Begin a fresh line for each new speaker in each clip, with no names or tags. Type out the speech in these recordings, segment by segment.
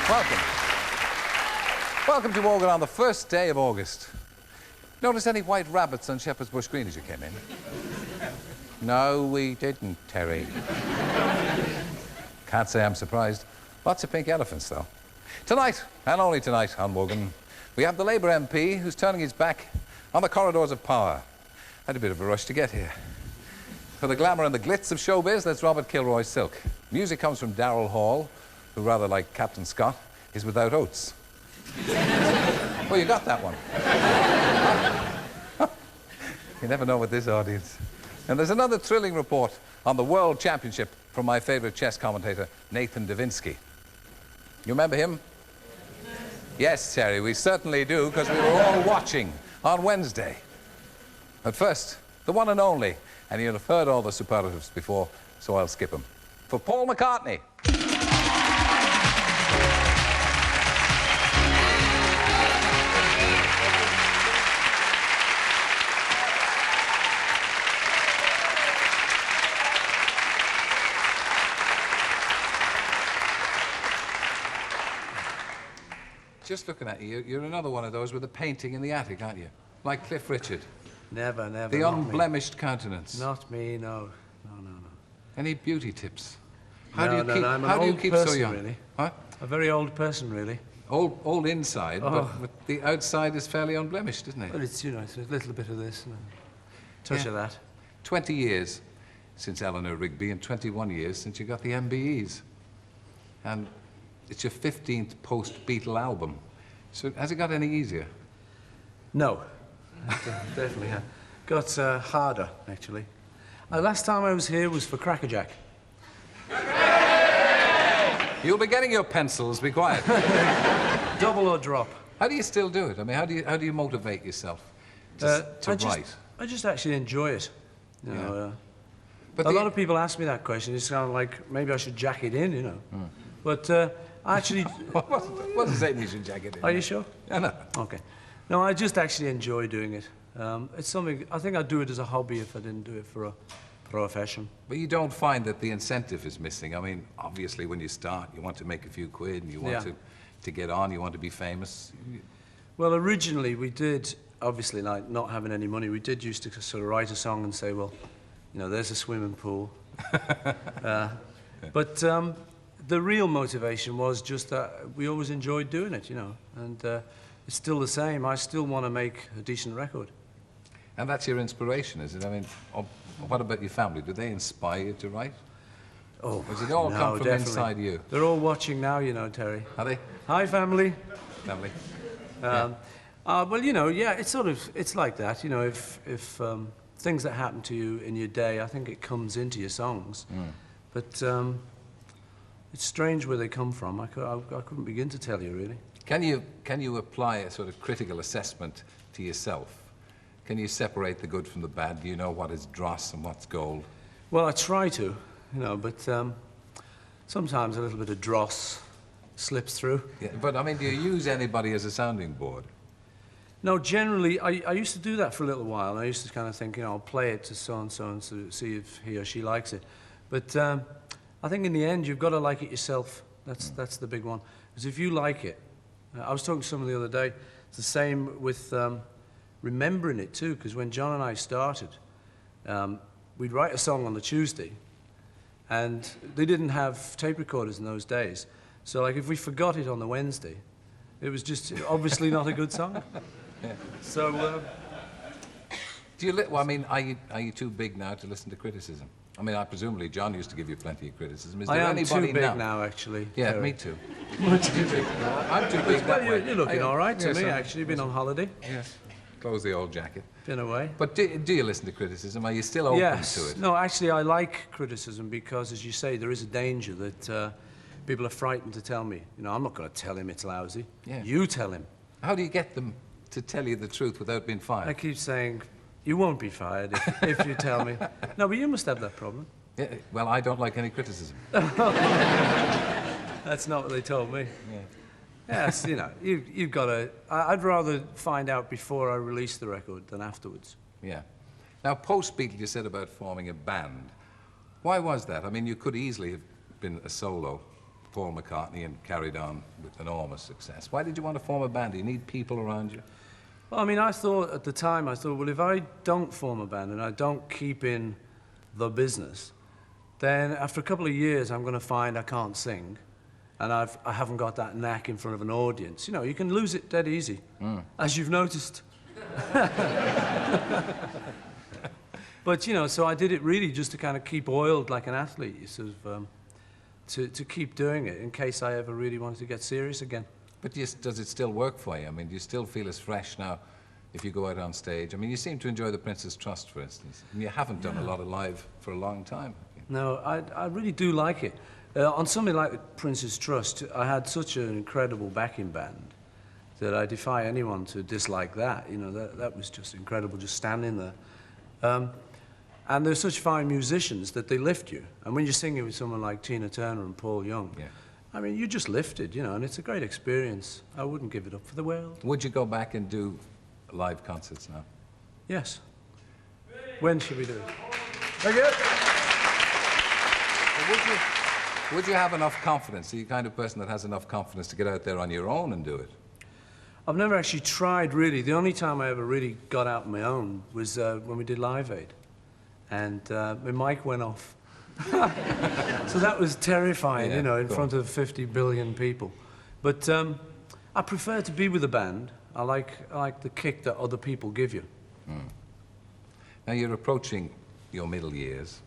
Welcome. Welcome to Wogan on the first day of August. Notice any white rabbits on Shepherd's Bush Green as you came in? No, we didn't, Terry. Can't say I'm surprised. Lots of pink elephants, though. Tonight, and only tonight on Wogan, we have the Labour MP who's turning his back on the corridors of power. Had a bit of a rush to get here. For the glamour and the glitz of showbiz, that's Robert Kilroy's Silk. Music comes from Darrell Hall, who, rather like Captain Scott, is without oats. Oh, you got that one. You never know with this audience. And there's another thrilling report on the World Championship from my favourite chess commentator, Nathan Davinsky. You remember him? Yes, Terry, we certainly do, because we were all watching on Wednesday. But first, the one and only, and you'll have heard all the superlatives before, so I'll skip them. For Paul McCartney. Just looking at you, you're another one of those with a painting in the attic, aren't you? Like Cliff Richard.
Never, never.
The unblemished countenance.
Not me, no. No.
Any beauty tips?
How do you keep so young? Really.
Huh?
A very old person, really.
Old inside, but the outside is fairly unblemished, isn't it?
Well, it's, it's a little bit of this and a touch of that.
20 years since Eleanor Rigby and 21 years since you got the MBEs. And it's your 15th post-Beatle album. So has it got any easier?
No. Definitely got harder, actually. Last time I was here was for Cracker Jack.
You'll be getting your pencils, be quiet.
Double or drop.
How do you still do it? I mean, how do you motivate yourself to write?
I just actually enjoy it. You know,
but
a lot of people ask me that question. It's kind of like, maybe I should jack it in, you know. But I actually...
What does that mean, you should jack it in?
Are you sure?
I know.
Okay. No, I just actually enjoy doing it. It's something... I think I'd do it as a hobby if I didn't do it for a profession.
But you don't find that the incentive is missing? I mean, obviously, when you start, you want to make a few quid, and you want to get on, you want to be famous.
Well, originally, we did, obviously, like, not having any money, we did used to sort of write a song and say, well, you know, there's a swimming pool. But the real motivation was just that we always enjoyed doing it, you know, and it's still the same. I still want to make a decent record.
And that's your inspiration, is it? I mean, what about your family? Do they inspire you to write?
Oh,
or does it all come from inside you?
They're all watching now, you know, Terry.
Are they?
Hi, family.
Family.
Well, you know, yeah, it's like that. You know, if things that happen to you in your day, I think it comes into your songs. But it's strange where they come from. I couldn't begin to tell you, really.
Can you apply a sort of critical assessment to yourself? Can you separate the good from the bad? Do you know what is dross and what's gold?
Well, I try to, you know, but sometimes a little bit of dross slips through.
Yeah, but, I mean, do you use anybody as a sounding board?
No, generally, I used to do that for a little while. I used to kind of think, you know, I'll play it to so-and-so and see if he or she likes it. But I think in the end, you've got to like it yourself. That's the big one. Because if you like it, I was talking to someone the other day, it's the same with remembering it too, because when John and I started, we'd write a song on the Tuesday, and they didn't have tape recorders in those days. So, like, if we forgot it on the Wednesday, it was just obviously not a good song.
Yeah.
So,
do you? Well, I mean, are you too big now to listen to criticism? I mean, presumably John used to give you plenty of criticism. Is there anybody
too big now, actually.
Yeah,
Terry.
me too. Too big. I'm too big that way.
You're looking all right to me, actually. You've been on holiday.
Yes. Close the old jacket.
Been away.
But do you listen to criticism? Are you still open to it?
No, actually, I like criticism because, as you say, there is a danger that people are frightened to tell me. You know, I'm not going to tell him it's lousy.
Yeah.
You tell him.
How do you get them to tell you the truth without being fired?
I keep saying, you won't be fired if you tell me. No, but you must have that problem.
Yeah, well, I don't like any criticism.
That's not what they told me.
Yeah.
Yes, you know, you've got to... I'd rather find out before I release the record than afterwards.
Yeah. Now, post-Beatle, you said about forming a band. Why was that? I mean, you could easily have been a solo Paul McCartney and carried on with enormous success. Why did you want to form a band? Do you need people around you?
Well, I mean, I thought at the time, well, if I don't form a band and I don't keep in the business, then after a couple of years, I'm going to find I can't sing, and I haven't got that knack in front of an audience. You know, you can lose it dead easy, as you've noticed. But, you know, so I did it really just to kind of keep oiled like an athlete, you sort of, to keep doing it in case I ever really wanted to get serious again.
But does it still work for you? I mean, do you still feel as fresh now if you go out on stage? I mean, you seem to enjoy the Prince's Trust, for instance, and you haven't done a lot of live for a long time.
No, I really do like it. On something like the Prince's Trust, I had such an incredible backing band that I defy anyone to dislike that. You know, that was just incredible, just standing there. And they're such fine musicians that they lift you. And when you're singing with someone like Tina Turner and Paul Young, I mean, you're just lifted, you know, and it's a great experience. I wouldn't give it up for the world.
Would you go back and do live concerts now?
Yes. When should we do it? Thank you.
Well, would you have enough confidence? Are you the kind of person that has enough confidence to get out there on your own and do it?
I've never actually tried, really. The only time I ever really got out on my own was when we did Live Aid. And my mic went off. So that was terrifying, you know, in front of 50 billion people. But I prefer to be with a band. I like the kick that other people give you.
Now you're approaching your middle years,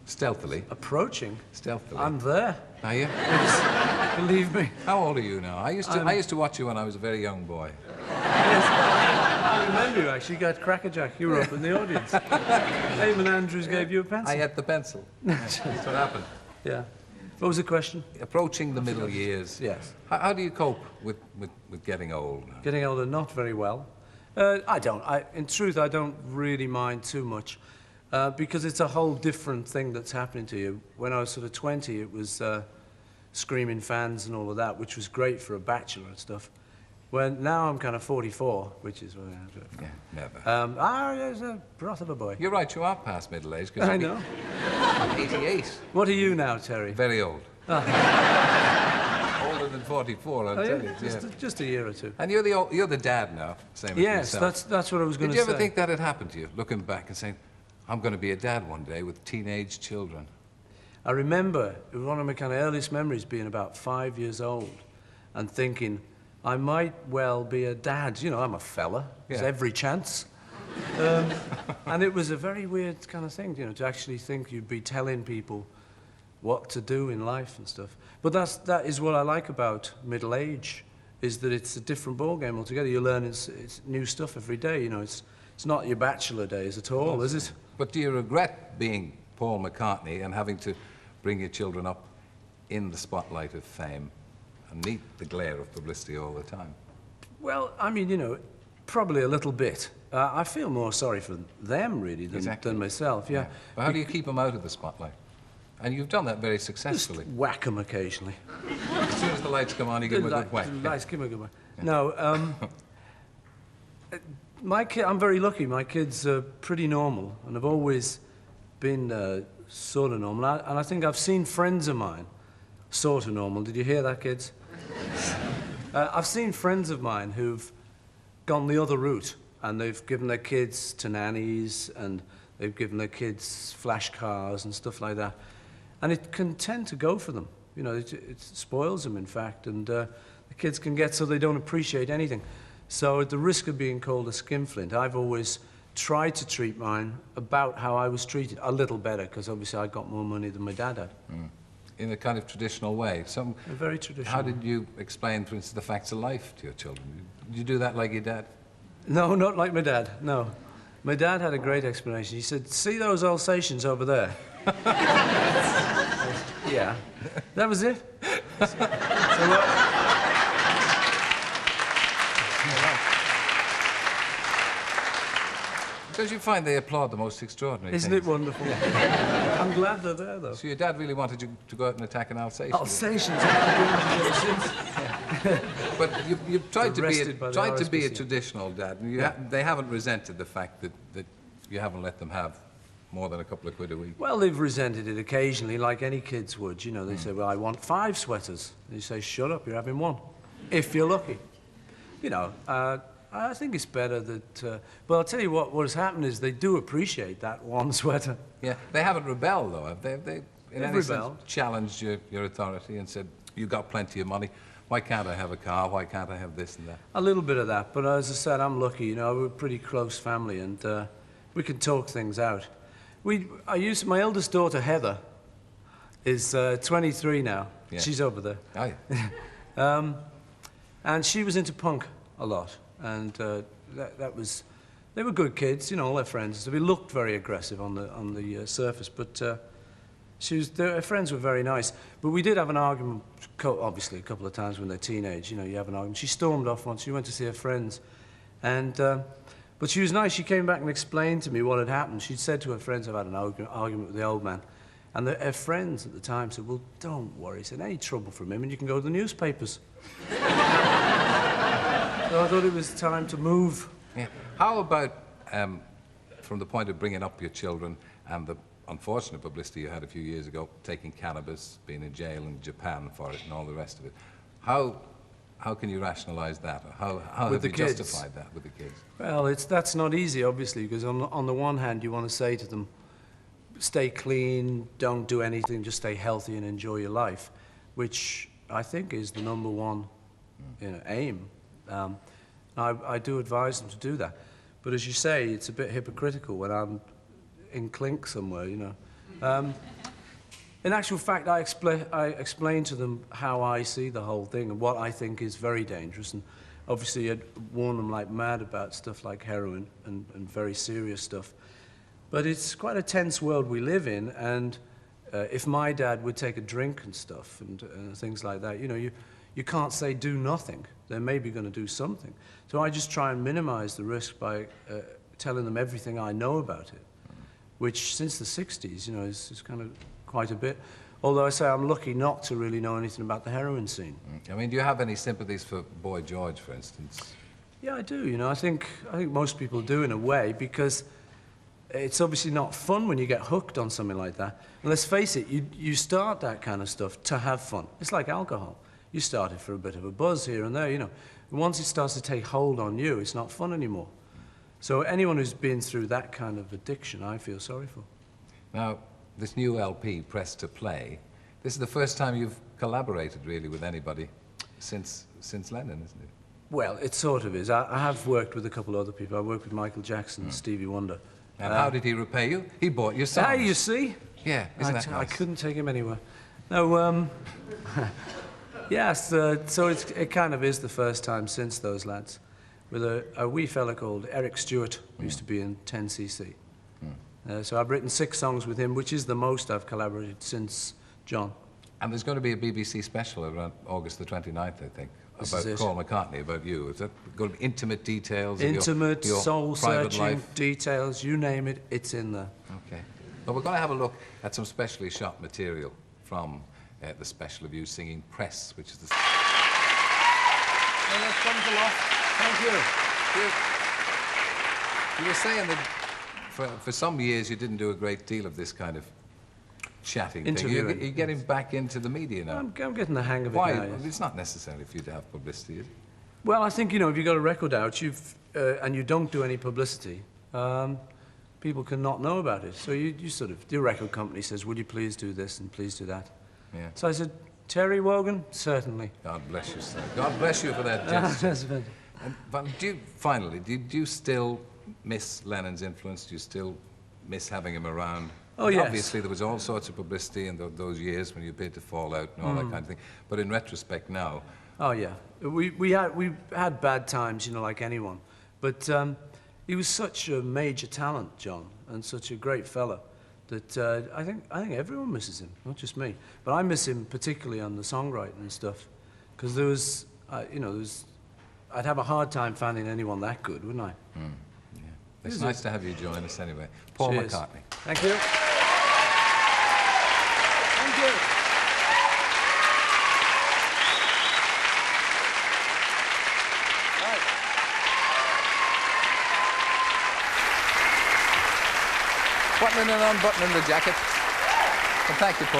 stealthily.
Approaching?
Stealthily.
I'm there.
Are you?
Yes, believe me.
How old are you now? I used to watch you when I was a very young boy.
I remember you actually got crackerjack. You were up in the audience. Eamon Andrews gave you a pencil.
I had the pencil. That's what happened.
Yeah. What was the question?
Approaching the middle years.
Yes.
How do you cope with getting old now?
Getting older, not very well. In truth, I don't really mind too much because it's a whole different thing that's happening to you. When I was sort of 20, it was screaming fans and all of that, which was great for a bachelor and stuff. When now I'm kind of 44, which is...
Yeah, never.
There's a broth of a boy.
You're right, you are past middle age.
I know.
I'm 88.
What are you now, Terry?
Very old. Older than 44, I'll tell you.
Just a year or two.
And you're the dad now, same as yourself.
Yes, that's what I was going to say.
Did you ever think that had happened to you, looking back and saying, I'm going to be a dad one day with teenage children?
I remember, it was one of my kind of earliest memories being about 5 years old and thinking, I might well be a dad. You know, I'm a fella. There's every chance. And it was a very weird kind of thing, you know, to actually think you'd be telling people what to do in life and stuff. But that is what I like about middle age, is that it's a different ballgame altogether. You learn it's new stuff every day, you know. It's not your bachelor days at all, is it?
But do you regret being Paul McCartney and having to bring your children up in the spotlight of fame and meet the glare of publicity all the time?
Well, I mean, you know, probably a little bit. I feel more sorry for them, really, than myself, yeah.
Well, how do you keep them out of the spotlight? And you've done that very successfully.
Just whack them occasionally.
As soon as the lights come on, you give them a good whack.
Lights, give them a good whack. Yeah. No, I'm very lucky. My kids are pretty normal, and have always been sort of normal. And I think I've seen friends of mine sort of normal. Did you hear that, kids? I've seen friends of mine who've gone the other route, and they've given their kids to nannies, and they've given their kids flash cars and stuff like that. And it can tend to go for them. You know, it spoils them, in fact, and the kids can get so they don't appreciate anything. So at the risk of being called a skinflint, I've always tried to treat mine about how I was treated, a little better, because obviously I got more money than my dad had.
In a kind of traditional way.
A very traditional.
How did you explain, for instance, the facts of life to your children? Did you do that like your dad?
No, not like my dad, no. My dad had a great explanation. He said, see those Alsatians over there? Yeah. That was it.
Because you find they applaud the most extraordinary
Isn't
things.
it wonderful? I'm glad they're there, though.
So your dad really wanted you to go out and attack an Alsatian?
Alsatians?
But you've tried to be a traditional dad, and they haven't resented the fact that you haven't let them have more than a couple of quid a week?
Well, they've resented it occasionally, like any kids would. You know, they say, well, I want 5 sweaters. And you say, shut up, you're having 1, if you're lucky. You know, I think it's better that... well, I'll tell you what has happened is they do appreciate that 1 sweater.
Yeah, they haven't rebelled, though, have they? They've in any
rebelled.
sense challenged your authority and said, you got plenty of money, why can't I have a car, why can't I have this and that?
A little bit of that, but as I said, I'm lucky, you know, we're a pretty close family, and we can talk things out. My eldest daughter, Heather, is 23 now. Yeah. She's over there.
Oh, yeah.
And she was into punk a lot, and they were good kids, you know, all their friends. They looked very aggressive on the surface, but her friends were very nice. But we did have an argument, obviously, a couple of times when they're teenage. You know, you have an argument. She stormed off once. She went to see her friends, and but she was nice. She came back and explained to me what had happened. She'd said to her friends, "I've had an argument with the old man," and her friends at the time said, "Well, don't worry. Said any trouble from him, and you can go to the newspapers." So I thought it was time to move.
Yeah. How about, from the point of bringing up your children and the unfortunate publicity you had a few years ago, taking cannabis, being in jail in Japan for it and all the rest of it, how can you rationalise that? Or how have you justified that with the kids?
Well, that's not easy, obviously, because on the one hand, you want to say to them, stay clean, don't do anything, just stay healthy and enjoy your life, which I think is the #1 aim. I do advise them to do that. But as you say, it's a bit hypocritical when I'm in clink somewhere, you know. In actual fact, I explain to them how I see the whole thing and what I think is very dangerous. And obviously, I'd warn them like mad about stuff like heroin and very serious stuff. But it's quite a tense world we live in, and if my dad would take a drink and stuff and things like that, you know, you can't say do nothing. They're maybe going to do something. So I just try and minimize the risk by telling them everything I know about it, which since the 60s, you know, is kind of quite a bit. Although I say I'm lucky not to really know anything about the heroin scene.
I mean, do you have any sympathies for Boy George, for instance?
Yeah, I do. You know, I think most people do in a way, because it's obviously not fun when you get hooked on something like that. And let's face it, you start that kind of stuff to have fun. It's like alcohol. You start it for a bit of a buzz here and there, you know. And once it starts to take hold on you, it's not fun anymore. So anyone who's been through that kind of addiction, I feel sorry for.
Now, this new LP, Press to Play, this is the first time you've collaborated, really, with anybody since Lennon, isn't it?
Well, it sort of is. I have worked with a couple of other people. I worked with Michael Jackson and Stevie Wonder.
And how did he repay you? He bought your songs.
Hey, you see?
Yeah, isn't that nice?
I couldn't take him anywhere. No, yes, so it kind of is the first time since those lads, with a wee fella called Eric Stewart, who used to be in 10cc. So I've written 6 songs with him, which is the most I've collaborated since John.
And there's going to be a BBC special around August the 29th, I think, about Paul McCartney, about you. Is that going to be intimate details?
Intimate,
your
soul-searching details, you name it, it's in there.
Okay. Well, we're going to have a look at some specially shot material from the special of you singing Press, which is the... Well, that comes along. Thank you. You were saying that for some years you didn't do a great deal of this kind of chatting thing. You're getting back into the media now.
I'm getting the hang of it now.
Why?
Yes.
It's not necessary for you to have publicity, is it?
Well, I think, you know, if you've got a record out and you don't do any publicity, people can not know about it. So you sort of, your record company says, would you please do this and please do that?
Yeah.
So I said, Terry Wogan, certainly.
God bless you, sir. God bless you for that gesture. But do you still miss Lennon's influence? Do you still miss having him around?
Oh, yes.
Obviously, there was all sorts of publicity in those years when you appeared to fall out and all that kind of thing. But in retrospect now...
Oh, yeah. We had bad times, you know, like anyone. But he was such a major talent, John, and such a great fella, that I think everyone misses him, not just me. But I miss him particularly on the songwriting and stuff, because there was, I'd have a hard time finding anyone that good, wouldn't I?
Yeah. It's nice to have you join us anyway. Paul McCartney.
Thank you. Thank you.
buttoning and unbuttoning the jacket. And thank you, Paul.